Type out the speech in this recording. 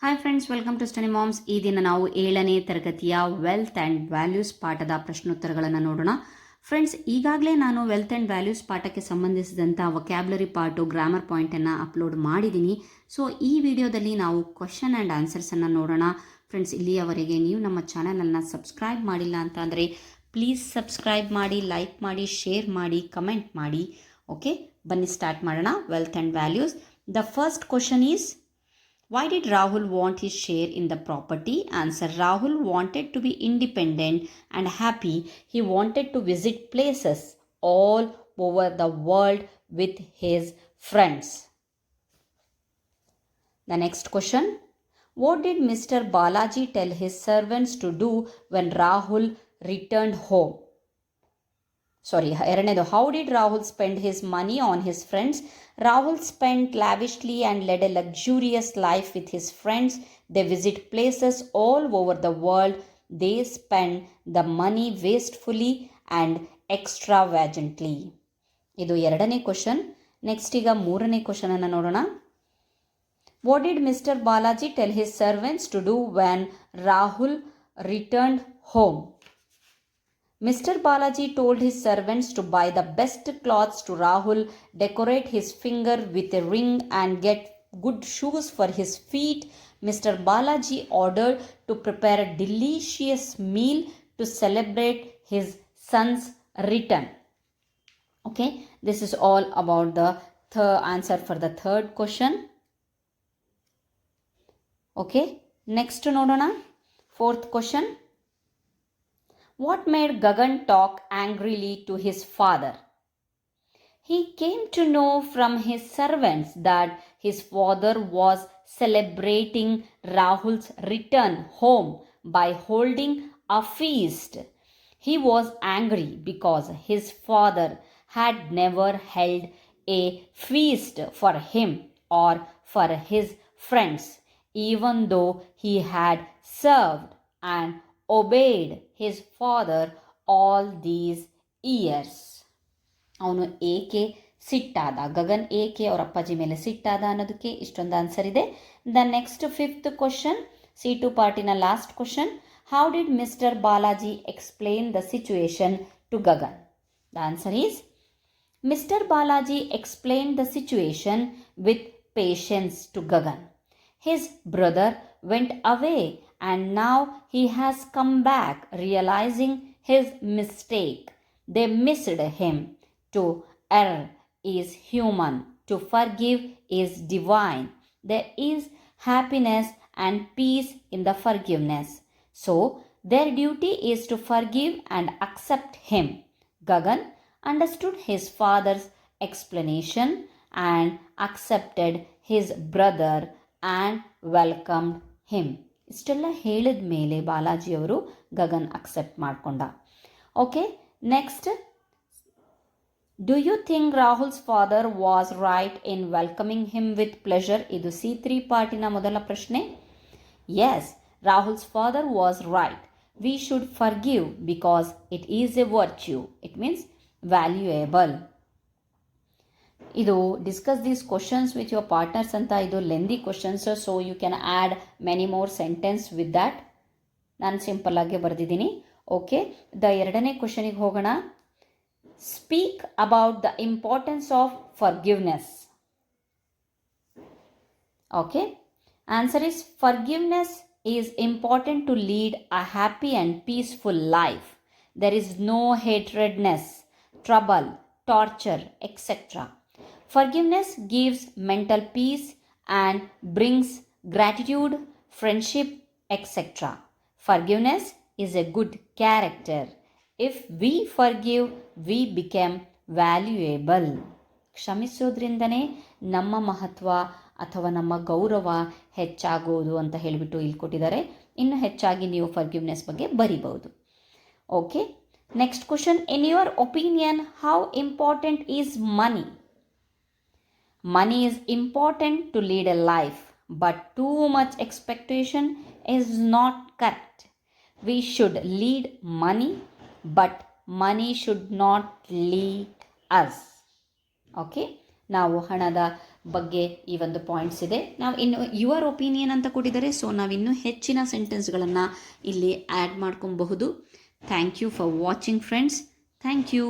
Hi friends, welcome to Study Moms. ಈ ದಿನ ನಾವು 7ನೇ ತರಗತಿಯ ವೆಲ್ತ್ ಆ್ಯಂಡ್ ವ್ಯಾಲ್ಯೂಸ್ ಪಾಠದ ಪ್ರಶ್ನೋತ್ತರಗಳನ್ನು ನೋಡೋಣ. ಫ್ರೆಂಡ್ಸ್, ಈಗಾಗಲೇ ನಾನು ವೆಲ್ತ್ ಆ್ಯಂಡ್ ವ್ಯಾಲ್ಯೂಸ್ ಪಾಠಕ್ಕೆ ಸಂಬಂಧಿಸಿದಂಥ ವೊಕ್ಯಾಬ್ಲರಿ ಪಾರ್ಟು ಗ್ರಾಮರ್ ಪಾಯಿಂಟನ್ನು ಅಪ್ಲೋಡ್ ಮಾಡಿದ್ದೀನಿ. ಸೊ ಈ ವಿಡಿಯೋದಲ್ಲಿ ನಾವು ಕ್ವಶನ್ ಆ್ಯಂಡ್ ಆನ್ಸರ್ಸನ್ನು ನೋಡೋಣ. ಫ್ರೆಂಡ್ಸ್, ಇಲ್ಲಿಯವರೆಗೆ ನೀವು ನಮ್ಮ ಚಾನಲನ್ನು ಸಬ್ಸ್ಕ್ರೈಬ್ ಮಾಡಿಲ್ಲ ಅಂತ ಅಂದರೆ ಪ್ಲೀಸ್ ಸಬ್ಸ್ಕ್ರೈಬ್ ಮಾಡಿ, ಲೈಕ್ ಮಾಡಿ, ಶೇರ್ ಮಾಡಿ, ಕಮೆಂಟ್ ಮಾಡಿ. ಓಕೆ, ಬನ್ನಿ ಸ್ಟಾರ್ಟ್ ಮಾಡೋಣ. Wealth and values. The first question is, why did Rahul want his share in the property? Answer: Rahul wanted to be independent and happy. He wanted to visit places all over the world with his friends. The next question. What did Mr. Balaji tell his servants to do when Rahul returned home? ಎರಡನೇದು, how did Rahul spend his money on his friends? Rahul spent lavishly and led a luxurious life with his friends. They visit places all over the world. They spend the money wastefully and extravagantly. ಇದು ಎರಡನೇ question. Next ಈಗ ಮೂರನೇ question ಅನ್ನು ನೋಡೋಣ. What did Mr. Balaji tell his servants to do when Rahul returned home? Mr. Balaji told his servants to buy the best clothes to Rahul, decorate his finger with a ring and get good shoes for his feet. Mr. Balaji ordered to prepare a delicious meal to celebrate his son's return. Okay, this is all about the answer for the third question. Okay, next nodona. Fourth question. What made Gagan talk angrily to his father? He came to know from his servants that his father was celebrating Rahul's return home by holding a feast. He was angry because his father had never held a feast for him or for his friends, even though he had served and obeyed his father all these years. ಅವನು ಏಕೆ ಸಿಟ್ಟಾದ, ಗಗನ್ ಏಕೆ ಅವರ ಅಪ್ಪಾಜಿ ಮೇಲೆ ಸಿಟ್ಟಾದ ಅನ್ನೋದಕ್ಕೆ ಇಷ್ಟೊಂದು answer ಇದೆ. The next fifth question, C2 ಪಾರ್ಟಿನ last question. How did mister Balaji explain the situation to Gagan? The answer is, mister Balaji explain the situation with patience to Gagan. His brother went away and now he has come back realizing his mistake. They missed him. To err is human. To forgive is divine. There is happiness and peace in the forgiveness. So their duty is to forgive and accept him. Gagan understood his father's explanation and accepted his brother and welcomed him. ಇಷ್ಟೆಲ್ಲ ಹೇಳಿದ ಮೇಲೆ ಬಾಲಾಜಿಯವರು Gagan accept ಮಾಡಿಕೊಂಡ. Okay, next, do you think Rahul's father was right in welcoming him with pleasure? ಇದು C3 ಪಾರ್ಟಿನ ಮೊದಲ ಪ್ರಶ್ನೆ. Yes, Rahul's father was right. We should forgive because it is a virtue. It means valuable. ಇದು discuss these questions with your partners ಅಂತ, ಇದು lengthy questions, so you can add many more sentence with that. ನಾನು simple ಆಗಿ ಬರೆದಿದ್ದೀನಿ. Okay, the ಎರಡನೇ ಕ್ವಶನಿಗೆ ಹೋಗೋಣ. Speak about the importance of forgiveness. Okay, answer is, forgiveness is important to lead a happy and peaceful life. There is no hatredness, trouble, torture, etc. Forgiveness gives mental peace and brings gratitude, friendship, etc. Forgiveness is a good character. If we forgive, we become valuable. ಕ್ಷಮಿಸೋದ್ರಿಂದನೇ ನಮ್ಮ ಮಹತ್ವ ಅಥವಾ ನಮ್ಮ ಗೌರವ ಹೆಚ್ಚಾಗೋದು ಅಂತ ಹೇಳಿಬಿಟ್ಟು ಇಲ್ಲಿ ಕೊಟ್ಟಿದ್ದಾರೆ. ಇನ್ನು ಹೆಚ್ಚಾಗಿ ನೀವು ಫರ್ಗಿವ್ನೆಸ್ ಬಗ್ಗೆ ಬರಿಬಹುದು. Okay, next question. In your opinion, how important is money? Money is important to lead a life, but too much expectation is not correct. We should lead money, but money should not lead us. Okay, ನಾವು ಹಣದ ಬಗ್ಗೆ ಈ ಒಂದು points ಇದೆ. ನಾವು ಇನ್ನು your opinion ಅಂತ ಕೊಟ್ಟಿದ್ದಾರೆ, ಸೊ ನಾವಿನ್ನೂ ಹೆಚ್ಚಿನ ಸೆಂಟೆನ್ಸ್ಗಳನ್ನು ಇಲ್ಲಿ ಆ್ಯಡ್ ಮಾಡ್ಕೊಬಹುದು. Thank you for watching friends. Thank you.